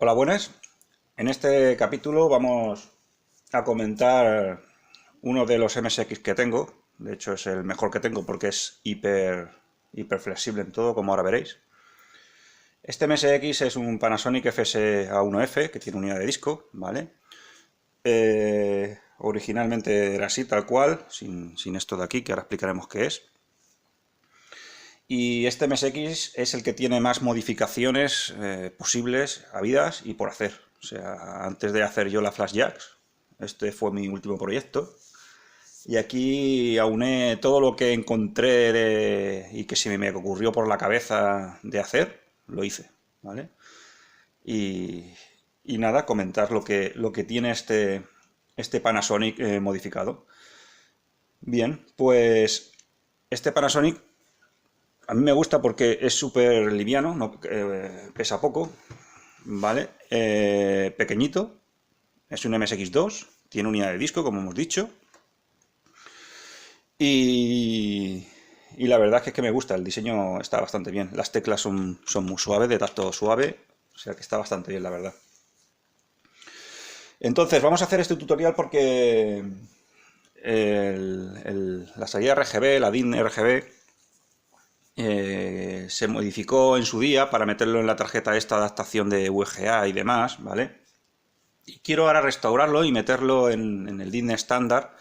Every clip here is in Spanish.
Hola, buenas. En este capítulo vamos a comentar uno de los MSX que tengo. De hecho, es el mejor que tengo porque es hiper flexible en todo, como ahora veréis. Este MSX es un Panasonic FS-A1F que tiene unidad de disco, ¿vale? Originalmente era así, tal cual, sin esto de aquí, que ahora explicaremos qué es. Y este MSX es el que tiene más modificaciones posibles, habidas y por hacer. O sea, antes de hacer yo la Flash Jacks, este fue mi último proyecto. Y aquí auné todo lo que encontré y que se me ocurrió por la cabeza de hacer, lo hice, ¿vale? Y, y nada, comentar lo que tiene este Panasonic modificado. Bien, pues este Panasonic a mí me gusta porque es súper liviano, no, pesa poco, ¿vale? Pequeñito, es un MSX2, tiene unidad de disco, como hemos dicho. Y la verdad es que me gusta, el diseño está bastante bien. Las teclas son muy suaves, de tacto suave, o sea que está bastante bien, la verdad. Entonces, vamos a hacer este tutorial porque la salida RGB, la DIN RGB, se modificó en su día para meterlo en la tarjeta esta adaptación de VGA y demás, ¿vale? Y quiero ahora restaurarlo y meterlo en el DIN estándar,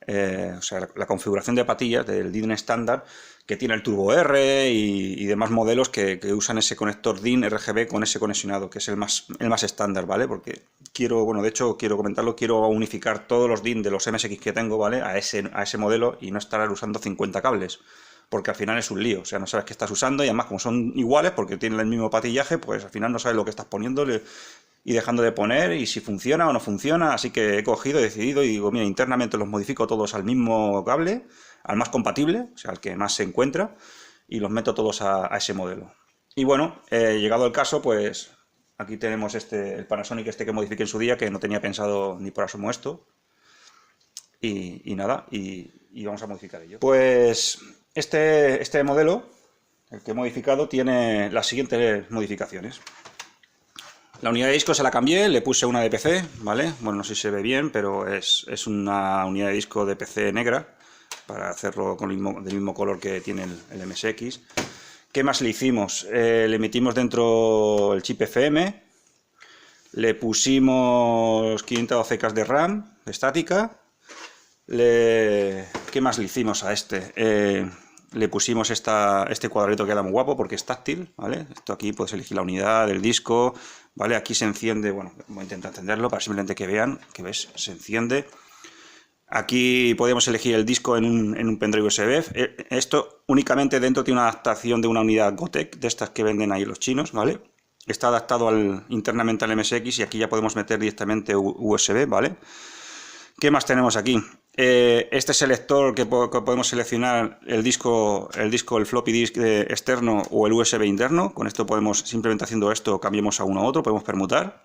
o sea, la configuración de patillas del DIN estándar que tiene el Turbo R y demás modelos que usan ese conector DIN RGB con ese conexionado, que es el más estándar, ¿vale? Porque quiero, bueno, de hecho, quiero comentarlo, quiero unificar todos los DIN de los MSX que tengo, ¿vale? A ese modelo y no estar usando 50 cables, porque al final es un lío, o sea, no sabes qué estás usando y además como son iguales, porque tienen el mismo patillaje, pues al final no sabes lo que estás poniendo y dejando de poner y si funciona o no funciona, así que he cogido, he decidido y digo, mira, internamente los modifico todos al mismo cable, al más compatible, o sea, al que más se encuentra, y los meto todos a ese modelo. Y bueno, llegado el caso, pues aquí tenemos el Panasonic que modifiqué en su día, que no tenía pensado ni por asomo esto, y nada, y vamos a modificar ello. Pues este modelo, el que he modificado, tiene las siguientes modificaciones. La unidad de disco se la cambié, le puse una de PC, ¿vale? Bueno, no sé si se ve bien, pero es una unidad de disco de PC negra, para hacerlo del mismo color que tiene el MSX. ¿Qué más le hicimos? Le metimos dentro el chip FM, le pusimos 512K de RAM, estática. ¿Qué más le hicimos a este? Le pusimos este cuadrito que queda muy guapo porque es táctil, ¿vale? Esto aquí puedes elegir la unidad del disco, ¿vale? Aquí se enciende, bueno, voy a intentar encenderlo para simplemente que vean, que ves, se enciende. Aquí podemos elegir el disco en un pendrive USB. Esto únicamente dentro tiene una adaptación de una unidad Gotek, de estas que venden ahí los chinos, ¿vale? Está adaptado internamente al MSX y aquí ya podemos meter directamente USB, ¿vale? ¿Qué más tenemos aquí? Este selector que podemos seleccionar el disco, el floppy disk externo o el USB interno. Con esto podemos, simplemente haciendo esto, cambiamos a uno a otro, podemos permutar.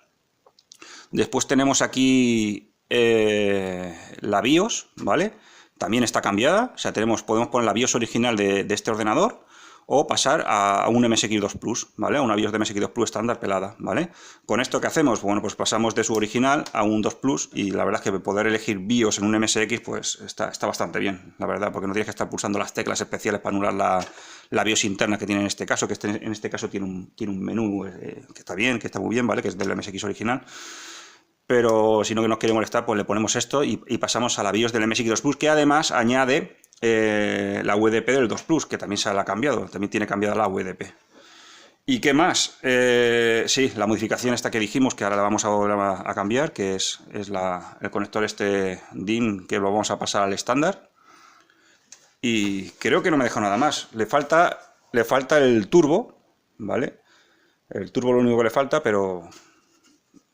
Después tenemos aquí la BIOS, ¿vale? También está cambiada, o sea, podemos poner la BIOS original de este ordenador o pasar a un MSX2 Plus, ¿vale? A una BIOS de MSX2 Plus estándar pelada, ¿vale? Con esto, ¿qué hacemos? Bueno, pues pasamos de su original a un 2 Plus y la verdad es que poder elegir BIOS en un MSX, pues está bastante bien, la verdad, porque no tienes que estar pulsando las teclas especiales para anular la BIOS interna que tiene en este caso, que en este caso tiene un menú que está bien, que está muy bien, ¿vale? Que es del MSX original. Pero si no que nos quiere molestar, pues le ponemos esto y pasamos a la BIOS del MSX2 Plus, que además añade la UDP del 2 Plus, que también se la ha cambiado, también tiene cambiada la UDP. ¿Y qué más? Sí, la modificación esta que dijimos, que ahora la vamos a cambiar, que es el conector DIN, que lo vamos a pasar al estándar. Y creo que no me dejo nada más. Le falta el turbo, ¿vale? El turbo es lo único que le falta, pero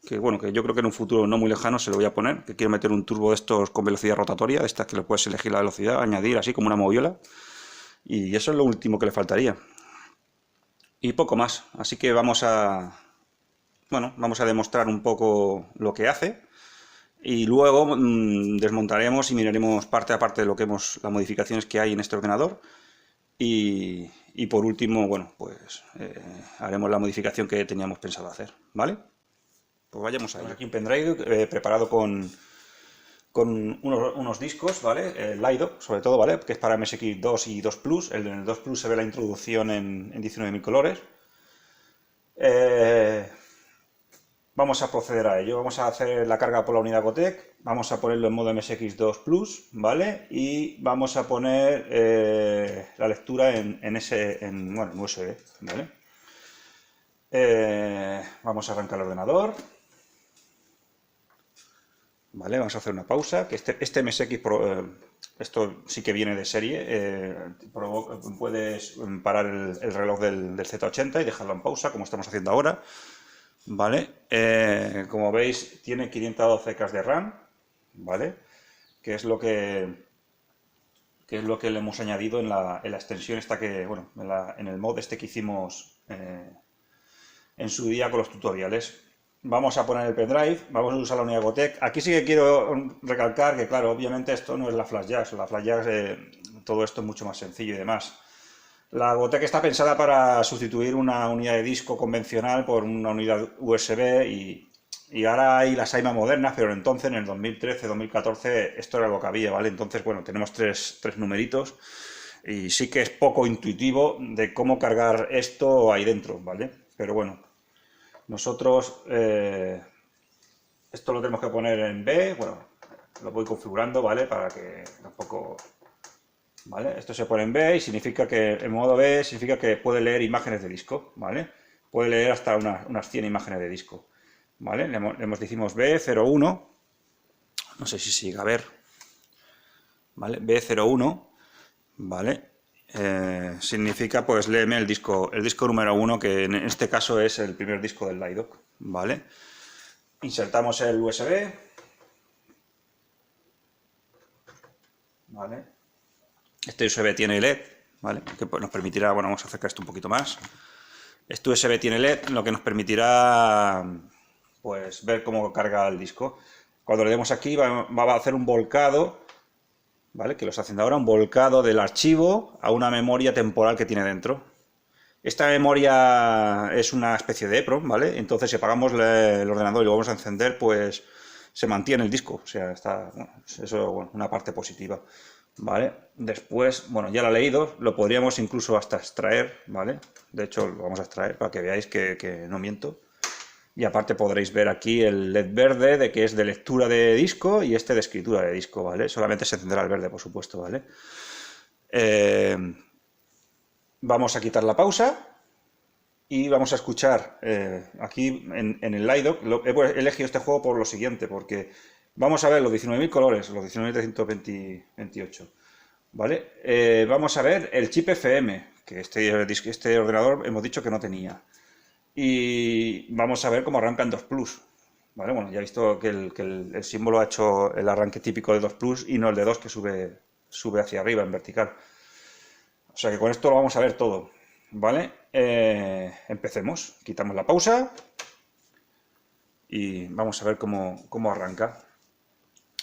que bueno, que yo creo que en un futuro no muy lejano se lo voy a poner, que quiero meter un turbo de estos con velocidad rotatoria, de estas que le puedes elegir la velocidad, añadir así como una moviola, y eso es lo último que le faltaría. Y poco más, así que vamos a demostrar un poco lo que hace, y luego desmontaremos y miraremos parte a parte de las modificaciones que hay en este ordenador, y por último, bueno, pues haremos la modificación que teníamos pensado hacer, ¿vale? Pues vayamos a ello. Aquí un pendrive preparado con unos discos, ¿vale? El LiDoc, sobre todo, ¿vale? Que es para MSX2 y 2 Plus. En el 2 Plus se ve la introducción en 19.000 colores. Vamos a proceder a ello. Vamos a hacer la carga por la unidad Gotek. Vamos a ponerlo en modo MSX2 Plus, ¿vale? Y vamos a poner la lectura en USB, ¿vale? Vamos a arrancar el ordenador. Vale, vamos a hacer una pausa, que este MSX, esto sí que viene de serie, puedes parar el reloj del Z80 y dejarlo en pausa, como estamos haciendo ahora, ¿vale? Como veis, tiene 512 K de RAM, ¿vale? Que es lo que le hemos añadido en la extensión esta que, bueno, en el mod este que hicimos en su día con los tutoriales. Vamos a poner el pendrive, vamos a usar la unidad Gotek. Aquí sí que quiero recalcar que, claro, obviamente esto no es la FlashJax. La FlashJax, todo esto es mucho más sencillo y demás. La Gotek está pensada para sustituir una unidad de disco convencional por una unidad USB y ahora hay más modernas, pero entonces, en el 2013, 2014, esto era lo que había, ¿vale? Entonces, bueno, tenemos tres numeritos y sí que es poco intuitivo de cómo cargar esto ahí dentro, ¿vale? Pero bueno. Nosotros esto lo tenemos que poner en B, bueno, lo voy configurando, ¿vale? Para que tampoco... ¿Vale? Esto se pone en B y significa que, en modo B, significa que puede leer imágenes de disco, ¿vale? Puede leer hasta unas 100 imágenes de disco, ¿vale? Decimos B01, no sé si se llega a ver, ¿vale? B01, ¿vale? Significa, pues, léeme el disco número 1, que en este caso es el primer disco del LiDoc, ¿vale? Insertamos el USB, ¿vale? Este USB tiene LED, ¿vale? Que nos permitirá, bueno, vamos a acercar esto un poquito más. Este USB tiene LED, lo que nos permitirá, pues, ver cómo carga el disco. Cuando le demos aquí va a hacer un volcado, ¿vale? Que lo está haciendo ahora, un volcado del archivo a una memoria temporal que tiene dentro. Esta memoria es una especie de EEPROM, ¿vale? Entonces, si apagamos el ordenador y lo vamos a encender, pues se mantiene el disco. O sea, está, bueno, eso, bueno, una parte positiva, ¿vale? Después, bueno, ya lo he leído, lo podríamos incluso hasta extraer, ¿vale? De hecho, lo vamos a extraer para que veáis que no miento. Y aparte podréis ver aquí el LED verde, de que es de lectura de disco, y este de escritura de disco, ¿vale? Solamente se encenderá el verde, por supuesto, ¿vale? Vamos a quitar la pausa y vamos a escuchar aquí en el LiDoc. He elegido este juego por lo siguiente, porque vamos a ver los 19.000 colores, los 19.328, ¿vale? Vamos a ver el chip FM, que este ordenador hemos dicho que no tenía. Y vamos a ver cómo arranca en 2 Plus, ¿vale? Bueno, ya he visto que el símbolo ha hecho el arranque típico de 2 Plus y no el de 2 que sube hacia arriba en vertical. O sea que con esto lo vamos a ver todo, ¿vale? Empecemos, quitamos la pausa y vamos a ver cómo arranca.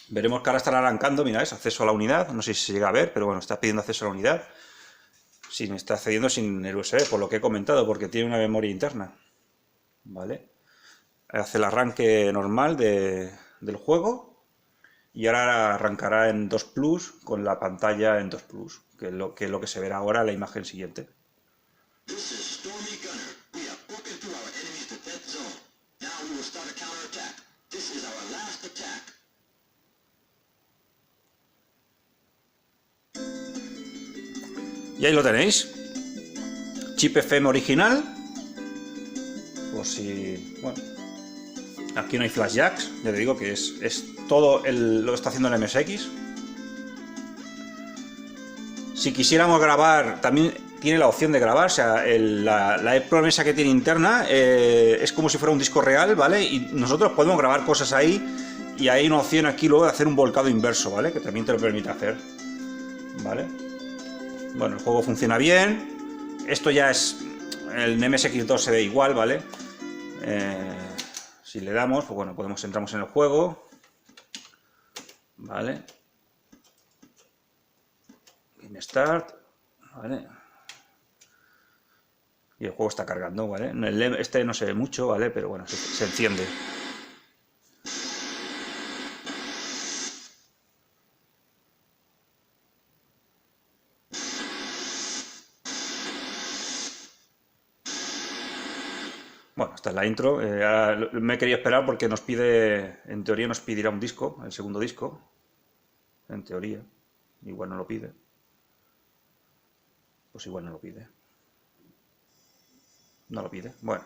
Veremos que ahora estará arrancando, mira, es acceso a la unidad, no sé si se llega a ver, pero bueno, está pidiendo acceso a la unidad. Está accediendo sin el USB, por lo que he comentado, porque tiene una memoria interna, ¿vale? Hace el arranque normal del juego y ahora arrancará en 2 Plus con la pantalla en 2 Plus, que es lo que se verá ahora en la imagen siguiente. Y ahí lo tenéis. Chip FM original. Por si... Bueno. Aquí no hay FlashJax. Ya te digo que es todo lo está haciendo el MSX. Si quisiéramos grabar, también tiene la opción de grabar. O sea, la EEPROM esa que tiene interna es como si fuera un disco real, ¿vale? Y nosotros podemos grabar cosas ahí. Y hay una opción aquí luego de hacer un volcado inverso, ¿vale? Que también te lo permite hacer, ¿vale? Bueno, el juego funciona bien. Esto ya es... El MSX2 se ve igual, ¿vale? Si le damos, pues bueno, entramos en el juego, ¿vale? Game Start, ¿vale? Y el juego está cargando, ¿vale? Este no se ve mucho, ¿vale? Pero bueno, se enciende. Bueno, esta es la intro. Ahora me he querido esperar porque nos pide, en teoría nos pedirá un disco, el segundo disco. En teoría. Igual no lo pide. Pues igual no lo pide. No lo pide. Bueno.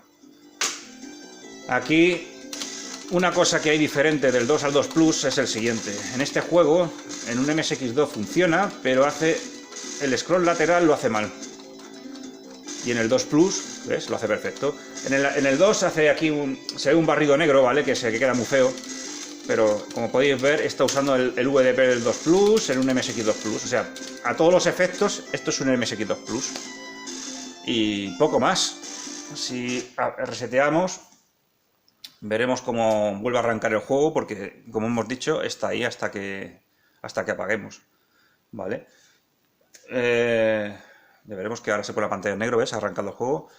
Aquí una cosa que hay diferente del 2 al 2 Plus es el siguiente. En este juego, en un MSX2 funciona, pero hace el scroll lateral lo hace mal. Y en el 2 Plus, ¿ves? Lo hace perfecto. En el 2 hace aquí se ve un barrido negro, ¿vale? Que queda muy feo. Pero como podéis ver, está usando el VDP del 2 Plus en un MSX2 Plus. O sea, a todos los efectos, esto es un MSX2 Plus. Y poco más. Si reseteamos, veremos cómo vuelve a arrancar el juego, porque, como hemos dicho, está ahí hasta que apaguemos. ¿Vale? Veremos que ahora se pone la pantalla en negro, ¿ves? Ha arrancado el juego.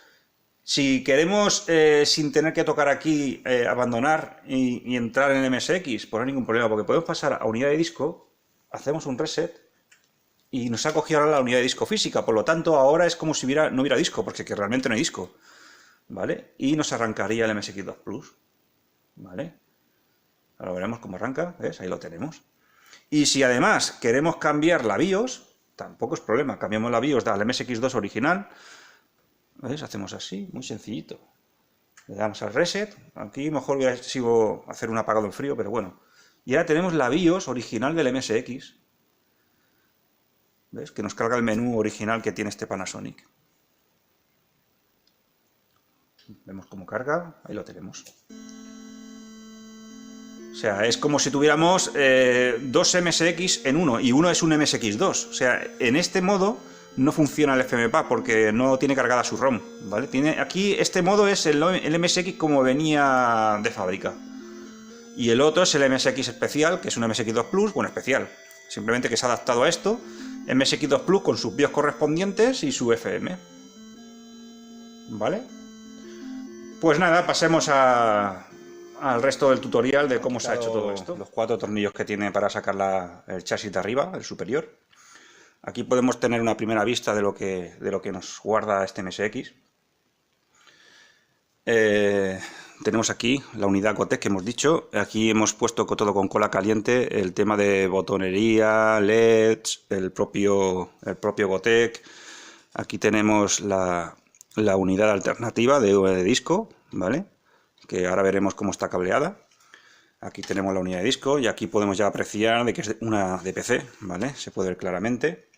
Si queremos, sin tener que tocar aquí, abandonar y entrar en el MSX, pues no hay ningún problema, porque podemos pasar a unidad de disco, hacemos un reset y nos ha cogido ahora la unidad de disco física. Por lo tanto, ahora es como si no hubiera disco, porque que realmente no hay disco. ¿Vale? Y nos arrancaría el MSX2 Plus. ¿Vale? Ahora veremos cómo arranca, ¿ves? Ahí lo tenemos. Y si además queremos cambiar la BIOS, tampoco es problema. Cambiamos la BIOS al MSX2 original. ¿Ves? Hacemos así, muy sencillito. Le damos al reset. Aquí mejor hubiera sido hacer un apagado en frío, pero bueno. Y ahora tenemos la BIOS original del MSX. ¿Ves? Que nos carga el menú original que tiene este Panasonic. Vemos cómo carga. Ahí lo tenemos. O sea, es como si tuviéramos dos MSX en uno, y uno es un MSX2. O sea, en este modo no funciona el FMPA porque no tiene cargada su ROM, ¿vale? Aquí este modo es el MSX como venía de fábrica. Y el otro es el MSX especial, que es un MSX2 Plus, bueno, especial. Simplemente que se ha adaptado a esto. MSX2 Plus con sus BIOS correspondientes y su FM. ¿Vale? Pues nada, pasemos al resto del tutorial de cómo se ha hecho todo esto. Los 4 tornillos que tiene para sacar el chasis de arriba, el superior. Aquí podemos tener una primera vista de lo que nos guarda este MSX. Tenemos aquí la unidad Gotek que hemos dicho. Aquí hemos puesto todo con cola caliente, el tema de botonería, LEDs, el propio Gotek. Aquí tenemos la unidad alternativa de disco, ¿vale? Que ahora veremos cómo está cableada. Aquí tenemos la unidad de disco y aquí podemos ya apreciar de que es una DPC, ¿vale? Se puede ver claramente.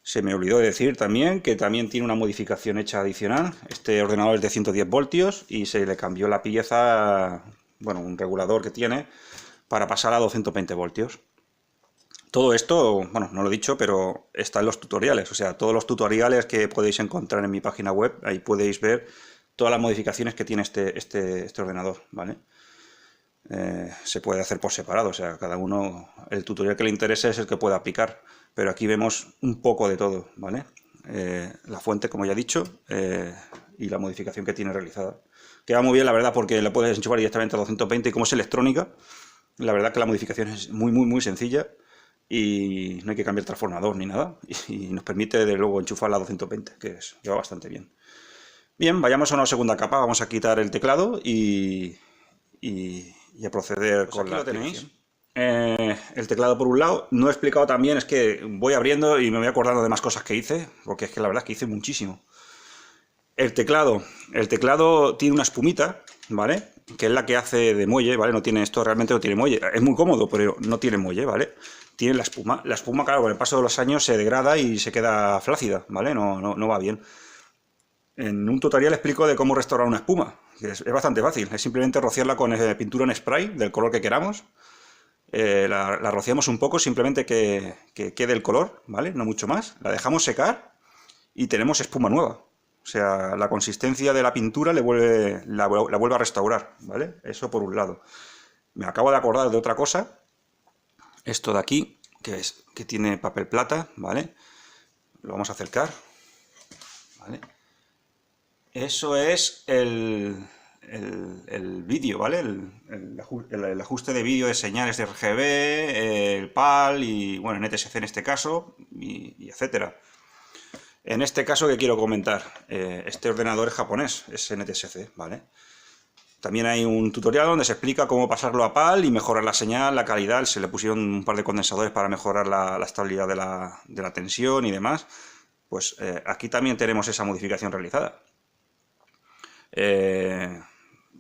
Se me olvidó de decir también que también tiene una modificación hecha adicional. Este ordenador es de 110 voltios y se le cambió la pieza, bueno, un regulador que tiene, para pasar a 220 voltios. Todo esto, bueno, no lo he dicho, pero está en los tutoriales. O sea, todos los tutoriales que podéis encontrar en mi página web, ahí podéis ver todas las modificaciones que tiene este ordenador, ¿vale? Se puede hacer por separado, o sea, cada uno, el tutorial que le interese es el que pueda aplicar, pero aquí vemos un poco de todo, ¿vale? La fuente, como ya he dicho, y la modificación que tiene realizada. Queda muy bien, la verdad, porque le puedes enchufar directamente a 220 y como es electrónica, la verdad que la modificación es muy sencilla y no hay que cambiar transformador ni nada, y nos permite de luego enchufarla a 220, que va bastante bien. Bien, vayamos a una segunda capa, vamos a quitar el teclado y a proceder pues con la tenéis. El teclado por un lado. No he explicado también, es que voy abriendo y me voy acordando de más cosas que hice, porque es que la verdad es que hice muchísimo. El teclado tiene una espumita, ¿vale? Que es la que hace de muelle, ¿vale? Esto realmente no tiene muelle. Es muy cómodo, pero no tiene muelle, ¿vale? Tiene la espuma. La espuma, claro, con el paso de los años se degrada y se queda flácida, ¿vale? No va bien. En un tutorial explico de cómo restaurar una espuma. Es bastante fácil, es simplemente rociarla con pintura en spray del color que queramos. La rociamos un poco, simplemente que quede el color, ¿vale? No mucho más. La dejamos secar y tenemos espuma nueva. O sea, la consistencia de la pintura la vuelve a restaurar, ¿vale? Eso por un lado. Me acabo de acordar de otra cosa. Esto de aquí, que tiene papel plata, ¿vale? Lo vamos a acercar, ¿vale? Eso es el vídeo, ¿vale? El ajuste de vídeo de señales de RGB, el PAL y, bueno, NTSC en este caso, y etcétera. En este caso, ¿qué quiero comentar? Este ordenador es japonés, es NTSC, ¿vale? También hay un tutorial donde se explica cómo pasarlo a PAL y mejorar la señal, la calidad. Se le pusieron un par de condensadores para mejorar la estabilidad de la tensión y demás. Pues aquí también tenemos esa modificación realizada.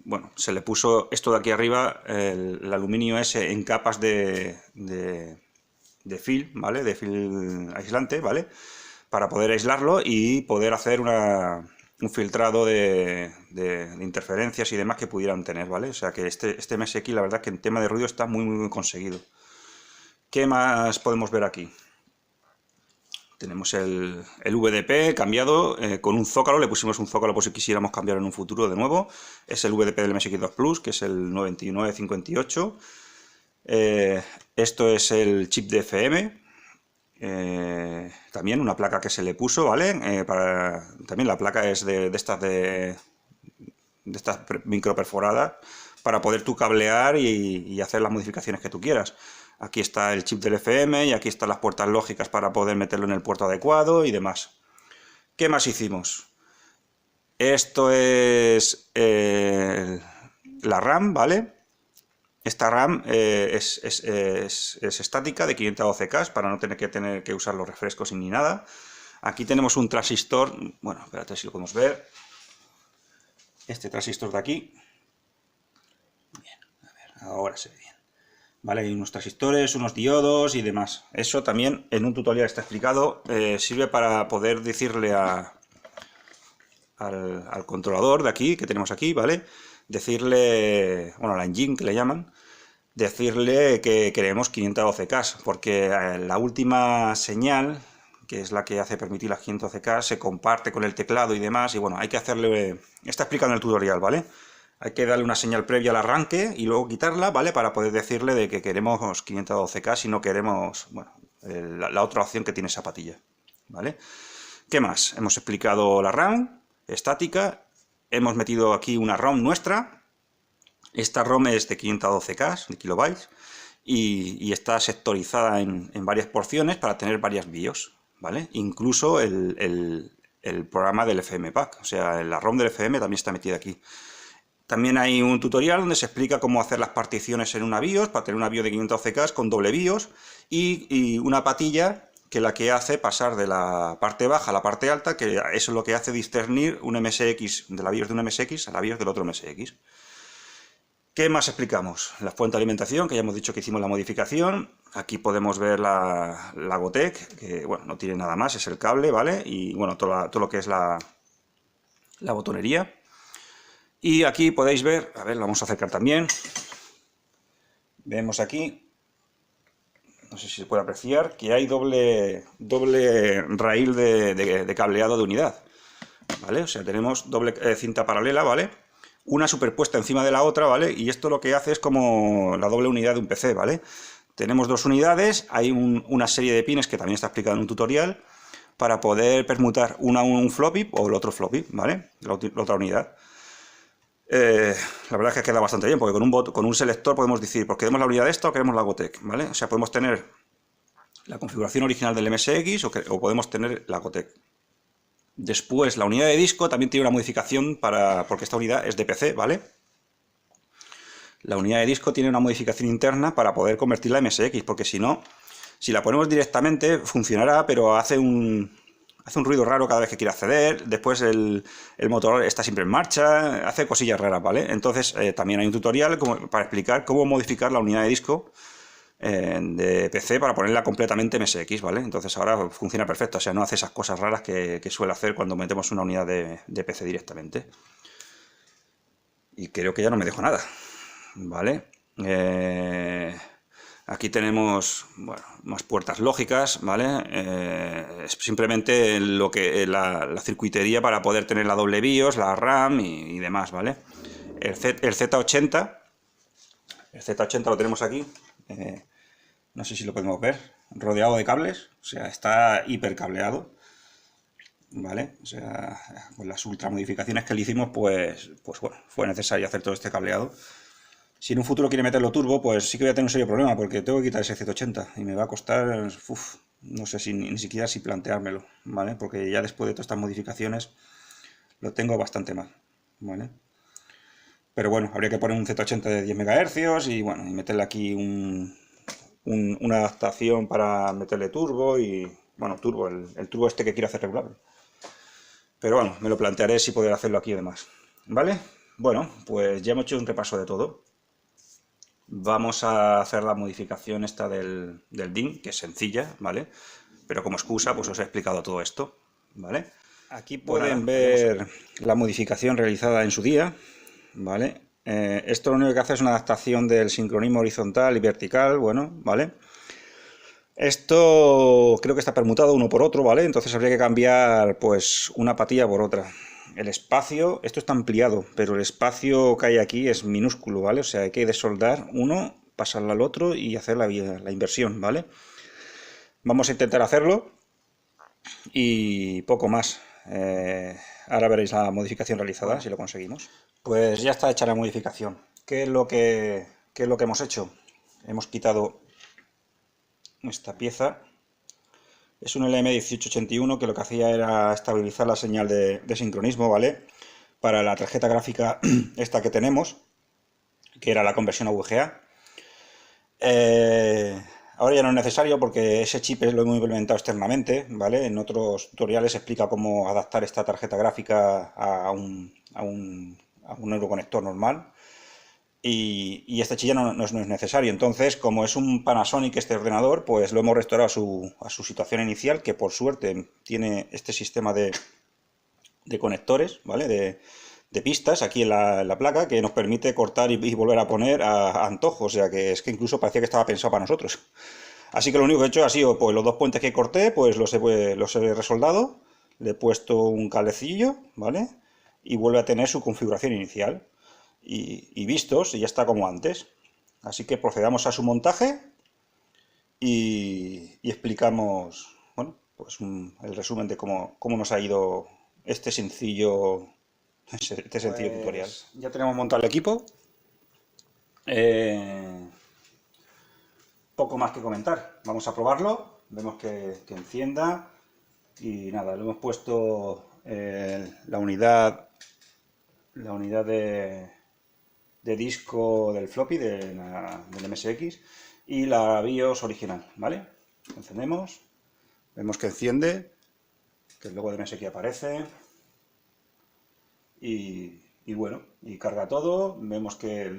Bueno, se le puso esto de aquí arriba, el aluminio ese en capas de film, ¿vale? De film aislante, ¿vale? Para poder aislarlo y poder hacer un filtrado de interferencias y demás que pudieran tener, ¿vale? O sea que este MSX, la verdad que en tema de ruido está muy, muy conseguido. ¿Qué más podemos ver aquí? Tenemos el VDP cambiado con un zócalo, le pusimos un zócalo por si quisiéramos cambiar en un futuro de nuevo. Es el VDP del MSX2 Plus, que es el 9958. Esto es el chip de FM. También una placa que se le puso, ¿vale? También la placa es de estas micro perforadas para poder tú cablear y hacer las modificaciones que tú quieras. Aquí está el chip del FM y aquí están las puertas lógicas para poder meterlo en el puerto adecuado y demás. ¿Qué más hicimos? Esto es la RAM, ¿vale? Esta RAM es estática de 512K para no tener que usar los refrescos ni nada. Aquí tenemos un transistor, bueno, espérate si lo podemos ver. Este transistor de aquí. Bien, a ver, ahora se ve bien. Vale, hay unos transistores, unos diodos y demás. Eso también en un tutorial está explicado. Sirve para poder decirle al controlador de aquí, que tenemos aquí, ¿vale? Decirle, bueno, la engine que le llaman, decirle que queremos 512K, porque la última señal, que es la que hace permitir las 512K, se comparte con el teclado y demás, y bueno, hay que hacerle, está explicado en el tutorial, ¿vale? Hay que darle una señal previa al arranque y luego quitarla, ¿vale? Para poder decirle de que queremos 512K si no queremos, bueno, la otra opción que tiene esa patilla, ¿vale? ¿Qué más? Hemos explicado la RAM estática, hemos metido aquí una ROM nuestra. Esta ROM es de 512K, de kilobytes, y está sectorizada en varias porciones para tener varias BIOS, ¿vale? Incluso el programa del FM Pack, o sea, la ROM del FM también está metida aquí. También hay un tutorial donde se explica cómo hacer las particiones en una BIOS, para tener una BIOS de 512K con doble BIOS, y una patilla que la que hace pasar de la parte baja a la parte alta, que eso es lo que hace discernir un MSX de la BIOS de un MSX a la BIOS del otro MSX. ¿Qué más explicamos? La fuente de alimentación, que ya hemos dicho que hicimos la modificación. Aquí podemos ver la Gotec, que bueno, no tiene nada más, es el cable, ¿vale? Y bueno, todo lo que es la botonería. Y aquí podéis ver, a ver, lo vamos a acercar también. Vemos aquí, no sé si se puede apreciar, que hay doble raíl de cableado de unidad, ¿vale? O sea, tenemos doble cinta paralela, ¿vale? Una superpuesta encima de la otra, ¿vale? Y esto lo que hace es como la doble unidad de un PC, ¿vale? Tenemos dos unidades, hay una serie de pines que también está explicado en un tutorial para poder permutar un floppy o el otro floppy, ¿vale? La otra unidad. La verdad es que queda bastante bien, porque con un selector podemos decir, pues queremos la unidad esta o queremos la Gotec, ¿vale? O sea, podemos tener la configuración original del MSX o podemos tener la Gotec. Después, la unidad de disco también tiene una modificación porque esta unidad es de PC, ¿vale? La unidad de disco tiene una modificación interna para poder convertirla a MSX, porque si no, si la ponemos directamente, funcionará, pero hace un ruido raro cada vez que quiere acceder. Después el motor está siempre en marcha, hace cosillas raras, ¿vale? Entonces también hay un tutorial para explicar cómo modificar la unidad de disco de PC para ponerla completamente MSX, ¿vale? Entonces ahora funciona perfecto, o sea, no hace esas cosas raras que suele hacer cuando metemos una unidad de PC directamente. Y creo que ya no me dejo nada, ¿vale? Aquí tenemos, bueno, más puertas lógicas, ¿vale? Simplemente la circuitería para poder tener la doble BIOS, la RAM y demás, ¿vale? El Z80 lo tenemos aquí, no sé si lo podemos ver, rodeado de cables, o sea, está hiper cableado, ¿vale? O sea, con las ultra modificaciones que le hicimos, pues bueno, fue necesario hacer todo este cableado. Si en un futuro quiere meterlo turbo, pues sí que voy a tener un serio problema, porque tengo que quitar ese Z80 y me va a costar no sé si ni siquiera si planteármelo, ¿vale? Porque ya después de todas estas modificaciones lo tengo bastante mal, ¿vale? Pero bueno, habría que poner un Z80 de 10 MHz y bueno, y meterle aquí una adaptación para meterle turbo y, bueno, turbo, el turbo este que quiero hacer regular. Pero bueno, me lo plantearé si poder hacerlo aquí además, ¿vale? Bueno, pues ya hemos hecho un repaso de todo. Vamos a hacer la modificación esta del DIN, que es sencilla, ¿vale? Pero como excusa, pues os he explicado todo esto, ¿vale? Aquí pueden ver la modificación realizada en su día, ¿vale? Esto lo único que hace es una adaptación del sincronismo horizontal y vertical, bueno, ¿vale? Esto creo que está permutado uno por otro, ¿vale? Entonces habría que cambiar, pues, una patilla por otra. El espacio, esto está ampliado, pero el espacio que hay aquí es minúsculo, ¿vale? O sea, hay que desoldar uno, pasarlo al otro y hacer la inversión, ¿vale? Vamos a intentar hacerlo y poco más. Ahora veréis la modificación realizada, si lo conseguimos. Pues ya está hecha la modificación. ¿Qué es lo que hemos hecho? Hemos quitado esta pieza. Es un LM1881 que lo que hacía era estabilizar la señal de sincronismo, ¿vale? Para la tarjeta gráfica esta que tenemos, que era la conversión a VGA. Ahora ya no es necesario porque ese chip lo hemos implementado externamente, ¿vale? En otros tutoriales explica cómo adaptar esta tarjeta gráfica a un neuroconector normal. Y este chip ya no es necesario. Entonces, como es un Panasonic este ordenador, pues lo hemos restaurado a su situación inicial, que por suerte tiene este sistema de conectores, ¿vale? De pistas aquí en la placa, que nos permite cortar y volver a poner a antojo. O sea, que es que incluso parecía que estaba pensado para nosotros. Así que lo único que he hecho ha sido, pues los dos puentes que corté, pues los he resoldado, le he puesto un cablecillo, ¿vale? Y vuelve a tener su configuración inicial. Y vistos, y ya está como antes. Así que procedamos a su montaje y explicamos, bueno, pues el resumen de cómo nos ha ido este sencillo tutorial. Ya tenemos montado el equipo. Poco más que comentar. Vamos a probarlo. Vemos que encienda. Y nada, le hemos puesto la unidad de disco del floppy del MSX y la BIOS original, ¿vale? Encendemos, vemos que enciende, que el logo de MSX aparece y bueno, y carga todo. Vemos que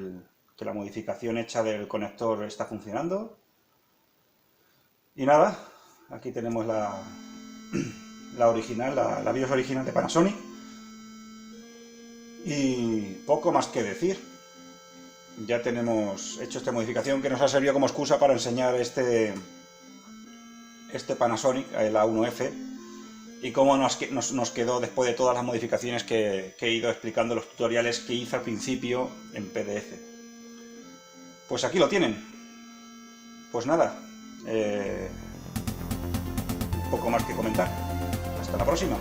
la modificación hecha del conector está funcionando y nada, aquí tenemos la original, la BIOS original de Panasonic. Y poco más que decir. Ya tenemos hecho esta modificación que nos ha servido como excusa para enseñar este Panasonic, el A1F, y cómo nos quedó después de todas las modificaciones que he ido explicando en los tutoriales que hice al principio en PDF. Pues aquí lo tienen. Pues nada, poco más que comentar. Hasta la próxima.